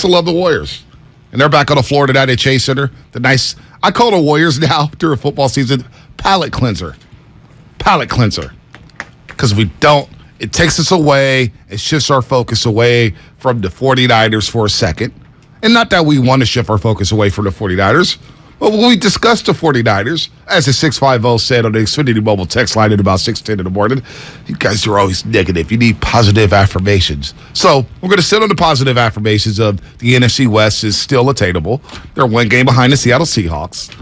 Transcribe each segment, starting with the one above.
I love the Warriors. And they're back on the floor tonight at Chase Center. I call the Warriors now during football season, palate cleanser. Palate cleanser. Because it takes us away, it shifts our focus away from the 49ers for a second. And not that we want to shift our focus away from the 49ers, but when we discussed the 49ers, as the 650 said on the Xfinity Mobile text line at about 6:10 in the morning, you guys are always negative. You need positive affirmations. So we're going to sit on the positive affirmations of the NFC West is still attainable. They're one game behind the Seattle Seahawks.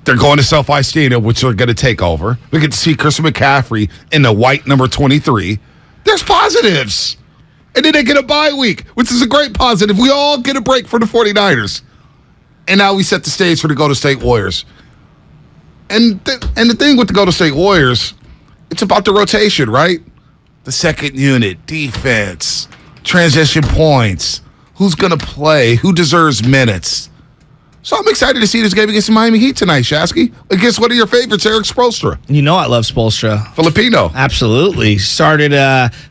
They're going to SoFi Stadium, which they're going to take over. We get to see Christian McCaffrey in the white number 23. There's positives. And then they get a bye week, which is a great positive. We all get a break for the 49ers. And now we set the stage for the Golden State Warriors. And the thing with the Golden State Warriors, it's about the rotation, right? The second unit, defense, transition points, who's going to play, who deserves minutes. So I'm excited to see this game against the Miami Heat tonight, Shasky. Against one of your favorites, Eric Spoelstra. You know I love Spoelstra. Filipino. Absolutely. Started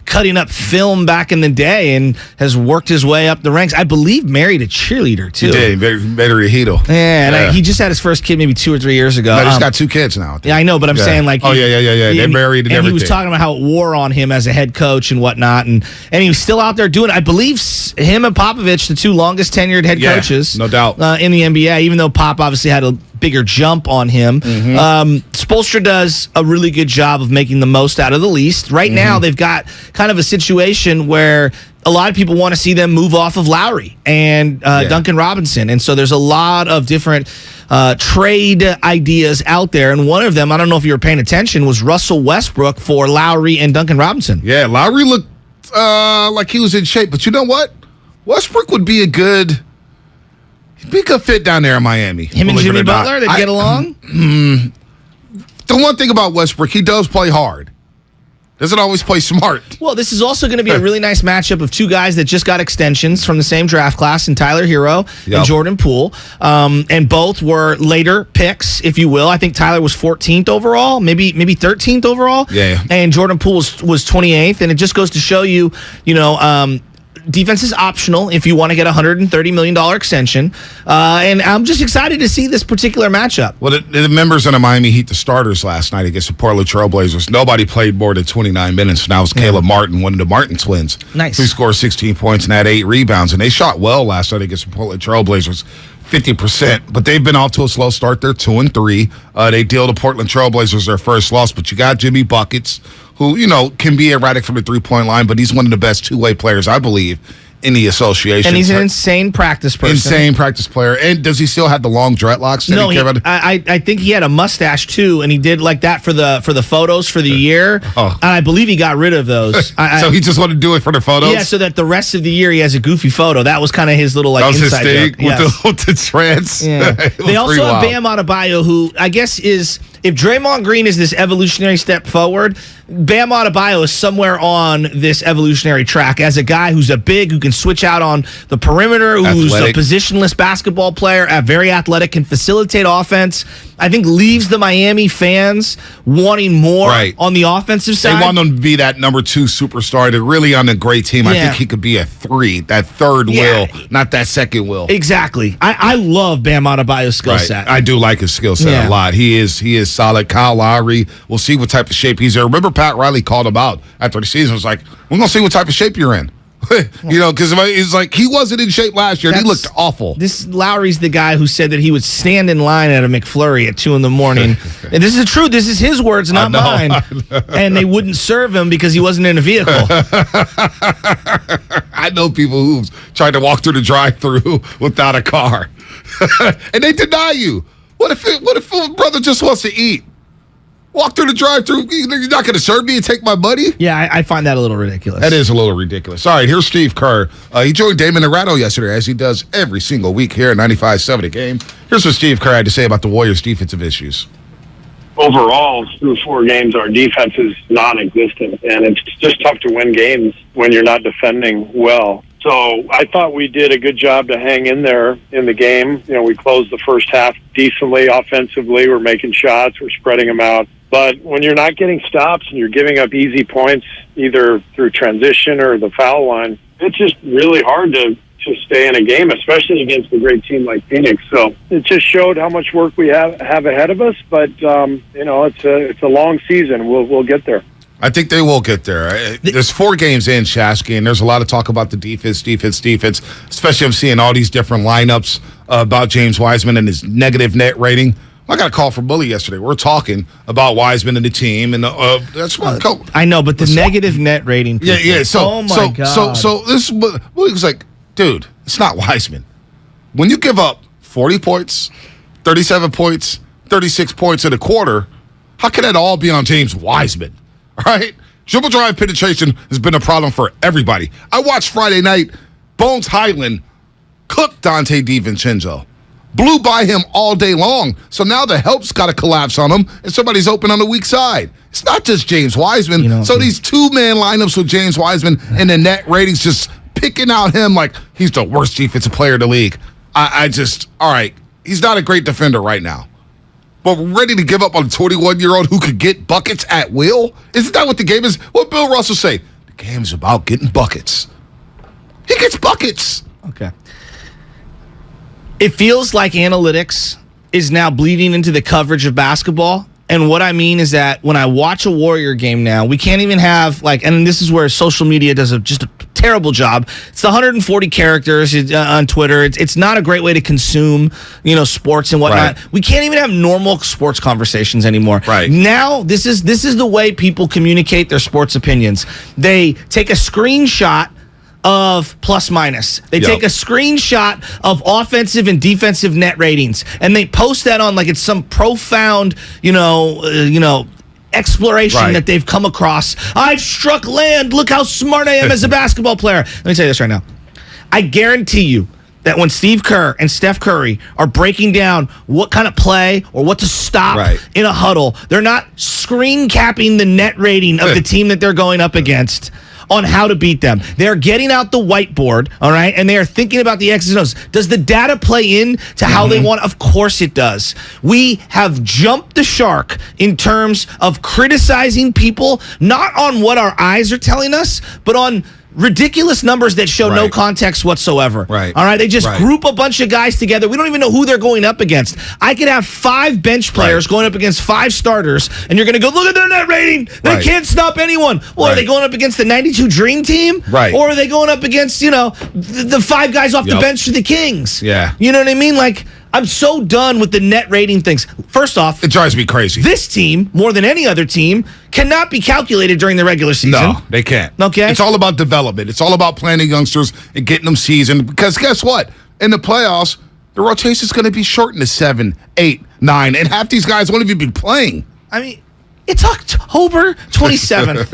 cutting up film back in the day and has worked his way up the ranks. I believe married a cheerleader, too. He did. Married a Hito. Yeah, he just had his first kid maybe 2 or 3 years ago. No, he's got 2 kids now. Yeah, I know, but I'm saying like... Yeah. They're married and everything. And he was talking about how it wore on him as a head coach and whatnot, and he was still out there doing it. I believe him and Popovich, the 2 longest tenured head coaches... no doubt. In the NBA, even though Pop obviously had a bigger jump on him. Spoelstra does a really good job of making the most out of the least. Right now, they've got kind of a situation where a lot of people want to see them move off of Lowry and Duncan Robinson. And so there's a lot of different trade ideas out there. And one of them, I don't know if you were paying attention, was Russell Westbrook for Lowry and Duncan Robinson. Yeah, Lowry looked like he was in shape. But you know what? Westbrook would be a good fit down there in Miami. Him and Jimmy Butler, they'd get along? The one thing about Westbrook, he does play hard. Doesn't always play smart. Well, this is also going to be a really nice matchup of 2 guys that just got extensions from the same draft class, in Tyler Hero and Jordan Poole. And both were later picks, if you will. I think Tyler was 14th overall, maybe 13th overall. Yeah. And Jordan Poole was 28th. And it just goes to show you, defense is optional if you want to get a $130 million extension. And I'm just excited to see this particular matchup. Well, the members of the Miami Heat, the starters last night against the Portland Trailblazers, nobody played more than 29 minutes. Now it was Caleb Martin, one of the Martin twins. Nice. Who scored 16 points and had 8 rebounds. And they shot well last night against the Portland Trailblazers. 50%, but they've been off to a slow start. They're 2-3. They deal the Portland Trailblazers their first loss, but you got Jimmy Buckets, who, can be erratic from the three-point line, but he's one of the best two-way players, I believe, in the association. And he's an insane practice person. Insane practice player. And does he still have the long dreadlocks? No, I think he had a mustache too, and he did like that for the photos for the year. And I believe he got rid of those. So he just wanted to do it for the photos? Yeah, so that the rest of the year he has a goofy photo. That was kind of his little like inside joke. With the trance. Yeah. They also have Bam Adebayo, who I guess is, if Draymond Green is this evolutionary step forward, Bam Adebayo is somewhere on this evolutionary track as a guy who's a big, who can switch out on the perimeter, who's a positionless basketball player, very athletic, can facilitate offense. I think leaves the Miami fans wanting more on the offensive side. They want him to be that number 2 superstar. They're really on a great team. I think he could be a 3, that third will, not that second will. Exactly. I love Bam Adebayo's skill set. I do like his skill set a lot. He is solid. Kyle Lowry, we'll see what type of shape he's in. Remember Pat Riley called him out after the season. Was like, we're going to see what type of shape you're in. Because it's like he wasn't in shape last year. He looked awful. This Lowry's the guy who said that he would stand in line at a McFlurry at 2 a.m. And this is true. This is his words, not mine. And they wouldn't serve him because he wasn't in a vehicle. I know people who've tried to walk through the drive-thru without a car, and they deny you. What if a brother just wants to eat? Walk through the drive-thru. You're not going to serve me and take my money? Yeah, I find that a little ridiculous. That is a little ridiculous. All right, here's Steve Kerr. He joined Damon Arado yesterday, as he does every single week here at 95.7 The Game. Here's what Steve Kerr had to say about the Warriors' defensive issues. Overall, through 4 games, our defense is non-existent, and it's just tough to win games when you're not defending well. So I thought we did a good job to hang in there in the game. We closed the first half decently offensively. We're making shots. We're spreading them out. But when you're not getting stops and you're giving up easy points, either through transition or the foul line, it's just really hard to to stay in a game, especially against a great team like Phoenix. So it just showed how much work we have ahead of us. But it's a long season. We'll get there. I think they will get there. There's 4 games in, Shasky, and there's a lot of talk about the defense, especially I'm seeing all these different lineups about James Wiseman and his negative net rating. I got a call from Bully yesterday. We're talking about Wiseman and the team, and that's what I know, but the negative net rating. Yeah. Oh my God. So this Bully was like, dude, it's not Wiseman. When you give up 40 points, 37 points, 36 points in a quarter, how can that all be on James Wiseman? All right? Dribble drive penetration has been a problem for everybody. I watched Friday night. Bones Highland cooked Dante DiVincenzo. Blew by him all day long. So now the help's got to collapse on him, and somebody's open on the weak side. It's not just James Wiseman. So these 2-man lineups with James Wiseman and the net ratings just picking out him like he's the worst defensive player in the league. All right, he's not a great defender right now. But we're ready to give up on a 21-year-old who could get buckets at will? Isn't that what the game is? What Bill Russell say? The game is about getting buckets. He gets buckets. Okay. It feels like analytics is now bleeding into the coverage of basketball. And what I mean is that when I watch a Warrior game now, we can't even have and this is where social media does just a terrible job. It's the 140 characters on Twitter. It's not a great way to consume, sports and whatnot. Right. We can't even have normal sports conversations anymore. Right. Now, this is the way people communicate their sports opinions. They take a screenshot of plus minus. They take a screenshot of offensive and defensive net ratings, and they post that on like it's some profound, exploration that they've come across. I've struck land. Look how smart I am as a basketball player. Let me tell you this right now. I guarantee you that when Steve Kerr and Steph Curry are breaking down what kind of play or what to stop in a huddle, they're not screen capping the net rating of the team that they're going up against on how to beat them. They're getting out the whiteboard, all right, and they are thinking about the X's and O's. Does the data play in to how they want? Of course it does. We have jumped the shark in terms of criticizing people, not on what our eyes are telling us, but on ridiculous numbers that show no context whatsoever. Right. All right. They just group a bunch of guys together. We don't even know who they're going up against. I could have 5 bench players going up against 5 starters, and you're going to go, look at their net rating. They can't stop anyone. Well, are they going up against the 92 Dream Team? Right. Or are they going up against, the 5 guys off the bench for the Kings? Yeah. You know what I mean? Like, I'm so done with the net rating things. First off, it drives me crazy. This team, more than any other team, cannot be calculated during the regular season. No, they can't. Okay. It's all about development. It's all about planning youngsters and getting them seasoned. Because guess what? In the playoffs, the rotation is going to be shortened to 7, 8, 9, and half these guys won't even be playing. I mean, it's October 27th.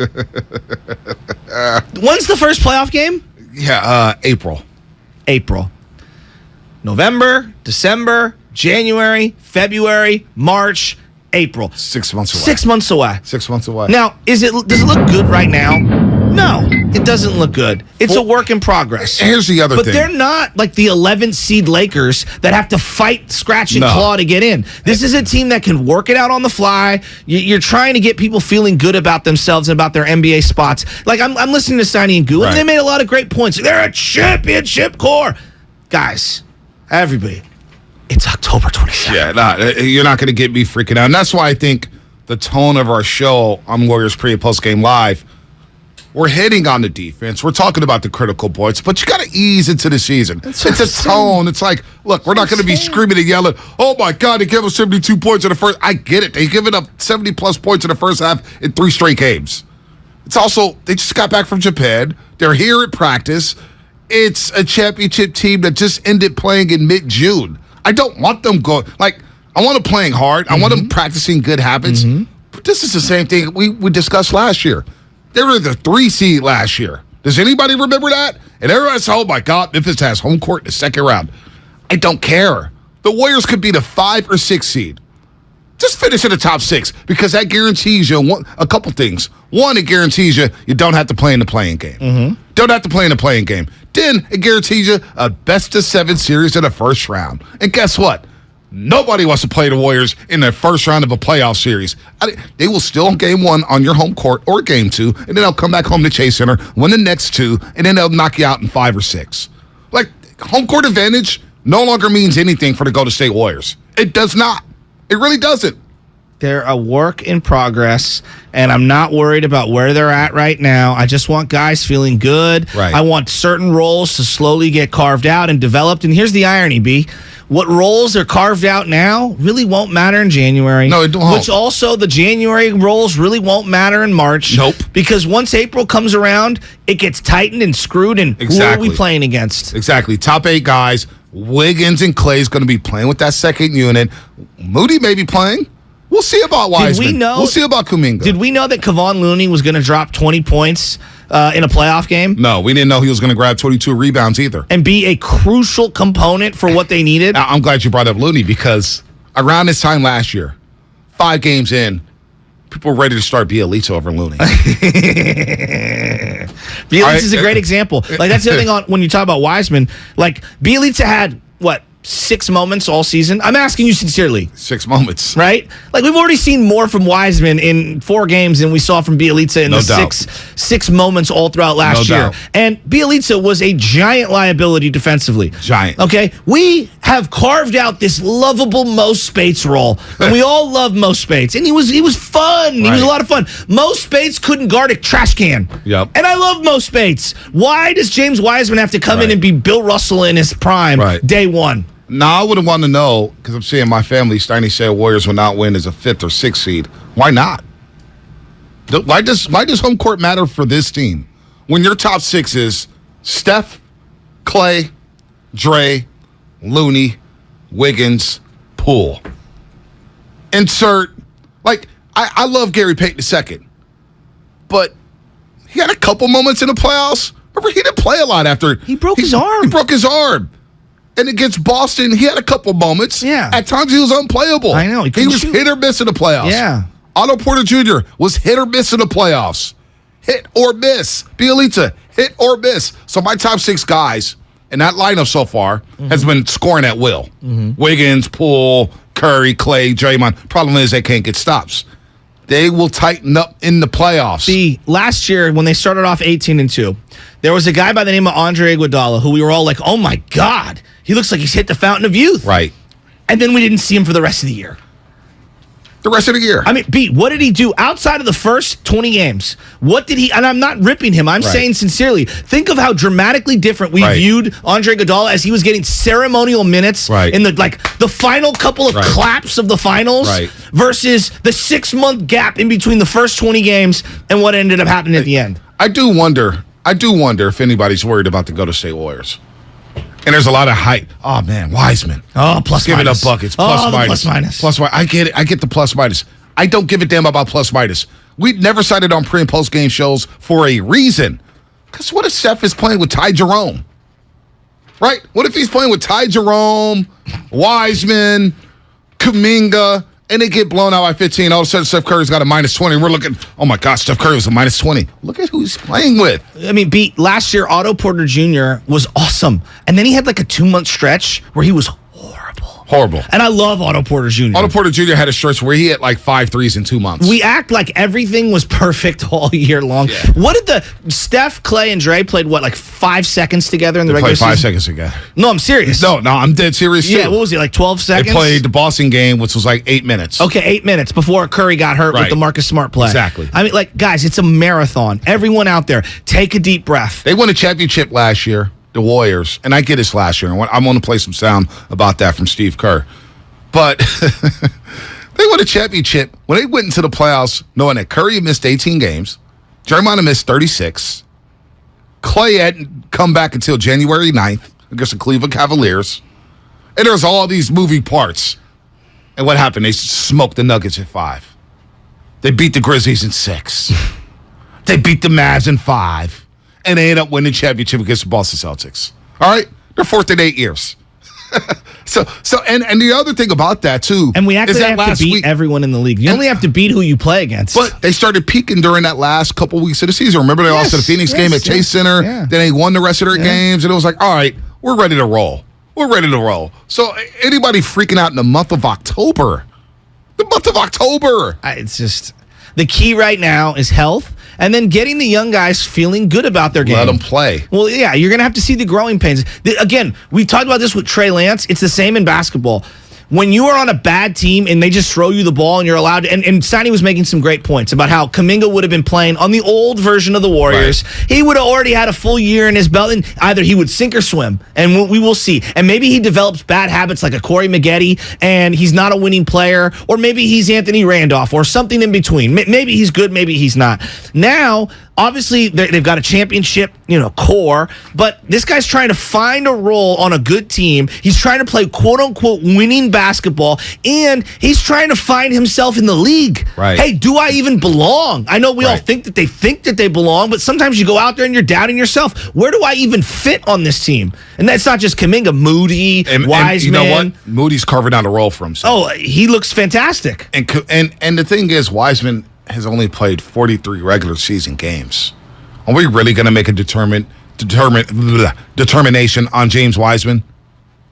When's the first playoff game? Yeah, April. November, December, January, February, March, April. 6 months away. 6 months away. 6 months away. Now, does it look good right now? No, it doesn't look good. It's a work in progress. Here's the other thing. But they're not like the 11th seed Lakers that have to fight, scratch, and claw to get in. This is a team that can work it out on the fly. You're trying to get people feeling good about themselves and about their NBA spots. Like, I'm listening to Steiny and Goo, and they made a lot of great points. They're a championship core. Guys, everybody, it's October 27th. Yeah, you're not going to get me freaking out. And that's why I think the tone of our show on Warriors Pre- and Post-Game Live, we're hitting on the defense. We're talking about the critical points, but you got to ease into the season. It's a tone. It's like, look, we're not going to be screaming and yelling, oh, my God, they gave us 72 points in the first. I get it. They've given up 70-plus points in the first half in 3 straight games. It's also, they just got back from Japan. They're here at practice. It's a championship team that just ended playing in mid-June. I don't want them going, I want them playing hard. I want them practicing good habits. But this is the same thing we discussed last year. They were the 3 seed last year. Does anybody remember that? And everybody said, oh, my God, Memphis has home court in the second round. I don't care. The Warriors could be the 5 or 6 seed. Just finish in the top 6 because that guarantees you a couple things. One, it guarantees you don't have to play in the playing game. Don't have to play in the playing game. Then it guarantees you a best-of-7 series in the first round. And guess what? Nobody wants to play the Warriors in the first round of a playoff series. They will still game 1 on your home court or game 2, and then they'll come back home to Chase Center, win the next 2, and then they'll knock you out in 5 or 6. home court advantage no longer means anything for the Golden State Warriors. It does not. It really doesn't. They're a work in progress, and I'm not worried about where they're at right now. I just want guys feeling good. Right. I want certain roles to slowly get carved out and developed. And here's the irony, B. What roles are carved out now really won't matter in January. No, it won't. Which also the January roles really won't matter in March. Nope. Because once April comes around, it gets tightened and screwed, and Exactly. who are we playing against? Exactly. Top 8 guys. Wiggins and Clay's going to be playing with that second unit. Moody may be playing. We'll see about Wiseman. We'll see about Kuminga. Did we know that Kevon Looney was going to drop 20 points in a playoff game? No, we didn't know he was going to grab 22 rebounds either. And be a crucial component for what they needed? I'm glad you brought up Looney because around this time last year, 5 games in, people were ready to start Bielitsa over Looney. Bielitsa is a great example. Like, that's the other thing when you talk about Wiseman. Like, Bielitsa had, 6 moments all season? I'm asking you sincerely. 6 moments. Right? Like, we've already seen more from Wiseman in 4 games than we saw from Bielitsa in No the doubt. six moments all throughout last No year. doubt. And Bielitsa was a giant liability defensively. Giant. Okay? We have carved out this lovable Mo Spates role. And we all love Mo Spates. And he was fun. He was a Right. lot of fun. Mo Spates couldn't guard a trash can. Yep. And I love Mo Spates. Why does James Wiseman have to come in Right. and be Bill Russell in his prime Right. day one? Now, I would want to know, because I'm seeing my family, Steiny said Warriors will not win as a 5th or 6th seed. Why not? Why does home court matter for this team? When your top 6 is Steph, Clay, Dre, Looney, Wiggins, Poole. Insert, I love Gary Payton II, but he had a couple moments in the playoffs. Remember, he didn't play a lot after. He broke his arm. He broke his arm. And against Boston, he had a couple moments. Yeah. At times, he was unplayable. I know. He He couldn't was shoot. hit or miss in the playoffs. Yeah. Otto Porter Jr. was hit or miss in the playoffs. Hit or miss. Bielitsa, hit or miss. So my top 6 guys in that lineup so far has been scoring at will. Wiggins, Poole, Curry, Clay, Draymond. Problem is they can't get stops. They will tighten up in the playoffs. Last year, when they started off 18-2, there was a guy by the name of Andre Iguodala who we were all like, oh my God, he looks like he's hit the fountain of youth. Right. And then we didn't see him for the rest of the year. The rest of the year. I mean, what did he do outside of the first 20 games? What did he, and I'm not ripping him, I'm saying sincerely, think of how dramatically different we viewed Andre Iguodala as he was getting ceremonial minutes in the final couple of claps of the finals versus the 6-month gap in between the first 20 games and what ended up happening at the end. I do wonder if anybody's worried about the Golden State Warriors. And there's a lot of hype. Oh, man, Wiseman. Oh, plus giving minus. up buckets. Plus minus. Plus minus. Plus minus. I get it. I get the plus minus. I don't give a damn about plus minus. We never cited on pre and post game shows for a reason. Because what if Steph is playing with Ty Jerome? Right? What if he's playing with Ty Jerome, Wiseman, Kuminga, and they get blown out by 15? All of a sudden, Steph Curry's got a minus 20. We're looking, oh my gosh, Steph Curry was a minus 20. Look at who he's playing with. I mean, last year, Otto Porter Jr. was awesome. And then he had like a 2-month stretch where he was horrible. And I love Otto Porter Jr. Otto Porter Jr. had a stretch where he hit like 5 threes in 2 months. We act like everything was perfect all year long. Yeah. What did Steph, Clay, and Dre played, like 5 seconds together in the regular season? They played 5 seconds together. No, I'm serious. No, I'm dead serious too. Yeah, what was it, like 12 seconds? They played the Boston game, which was like 8 minutes. Okay, 8 minutes before Curry got hurt with the Marcus Smart play. Exactly. I mean, guys, it's a marathon. Everyone out there, take a deep breath. They won a championship last year, the Warriors, and I get this last year. I'm going to play some sound about that from Steve Kerr. But they won a championship when they went into the playoffs knowing that Curry had missed 18 games, Draymond had missed 36, Clay hadn't come back until January 9th against the Cleveland Cavaliers, and there's all these moving parts. And what happened? They smoked the Nuggets at 5. They beat the Grizzlies in 6. They beat the Mavs in 5. And they ended up winning the championship against the Boston Celtics. All right? They're 4th in 8 years. So and the other thing about that too, and we actually have to beat everyone in the league. You only have to beat who you play against. But they started peaking during that last couple weeks of the season. Remember they lost to the Phoenix game at Chase Center. Yeah. Then they won the rest of their games, and it was like, all right, we're ready to roll. We're ready to roll. So anybody freaking out in the month of October? The month of October. It's just the key right now is health. and then getting the young guys feeling good about their game. Let them play. Well, yeah, you're going to have to see the growing pains. Again, we talked about this with Trey Lance. It's the same in basketball. When you are on a bad team and they just throw you the ball and you're allowed to, and Steiny was making some great points about how Kuminga would have been playing on the old version of the Warriors. Right. He would have already had a full year in his belt, and either he would sink or swim, and we will see. And maybe he develops bad habits like a Corey Maggette, and he's not a winning player, or maybe he's Anthony Randolph or something in between. Maybe he's good, maybe he's not. Now, obviously, they've got a championship, core, but this guy's trying to find a role on a good team. He's trying to play quote-unquote winning basketball, and he's trying to find himself in the league. Right. Hey, do I even belong? I know we all think that they belong, but sometimes you go out there and you're doubting yourself. Where do I even fit on this team? And that's not just Kuminga, Moody, Wiseman. And you know what? Moody's carving out a role for himself. Oh, he looks fantastic. And the thing is, Wiseman has only played 43 regular season games. Are we really going to make a determination on James Wiseman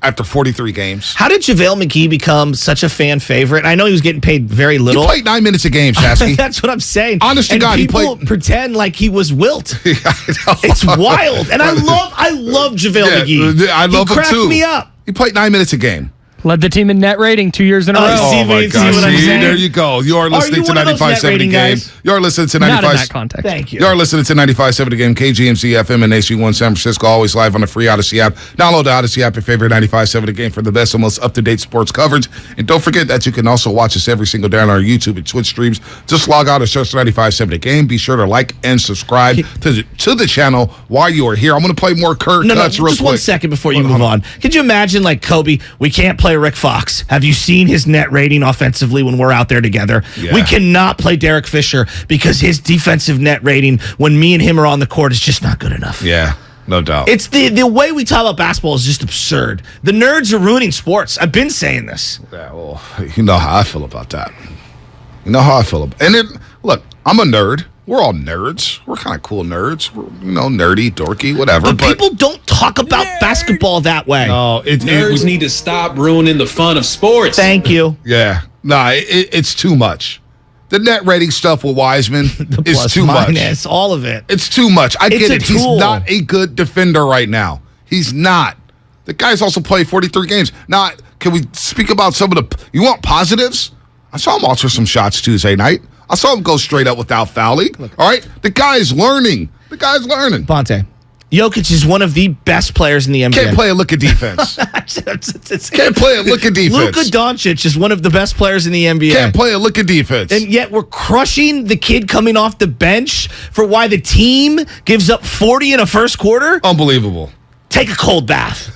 after 43 games? How did JaVale McGee become such a fan favorite? I know he was getting paid very little. He played 9 minutes a game, Shasky. That's what I'm saying. Honest to God, people pretend like he was Wilt. It's wild. And I love JaVale McGee. I love him too. He cracked me up. He played 9 minutes a game. Led the team in net rating 2 years in a row. Oh, my God. See, there you go. You are listening to 95.7 The Game. You're listening to 95.7. Not in that context. Thank you. You're listening to 95.7 The Game, kgmz-fm and AC1 San Francisco, always live on the free Odyssey app. Download the Odyssey app, your favorite 95.7 The Game for the best and most up-to-date sports coverage. And don't forget that you can also watch us every single day on our YouTube and Twitch streams. Just log out and search 95.7 The Game. Be sure to like and subscribe to the channel while you are here. I'm going to play more cuts real quick. Just 1 second before you move on. Could you imagine, like, Kobe, we can't play Rick Fox. Have you seen his net rating offensively when we're out there together? Yeah. We cannot play Derek Fisher because his defensive net rating when me and him are on the court is just not good enough. Yeah, no doubt. It's the way we talk about basketball is just absurd. The nerds are ruining sports. I've been saying this. Yeah, well, you know how I feel about that. Look, I'm a nerd. We're all nerds. We're kind of cool nerds. We're, nerdy, dorky, whatever. But people don't talk about basketball that way. No, nerds need to stop ruining the fun of sports. Thank you. Yeah. Nah, it's too much. The net rating stuff with Wiseman is too much. All of it. It's too much. I get it. He's not a good defender right now. He's not. The guy's also played 43 games. Now, can we speak about some of the... You want positives? I saw him alter some shots Tuesday night. I saw him go straight up without fouling. All right? The guy's learning. Bonta, Jokic is one of the best players in the NBA. Can't play a lick of defense. Can't play a lick of defense. Luka Doncic is one of the best players in the NBA. Can't play a lick of defense. And yet we're crushing the kid coming off the bench for why the team gives up 40 in a first quarter? Unbelievable. Take a cold bath.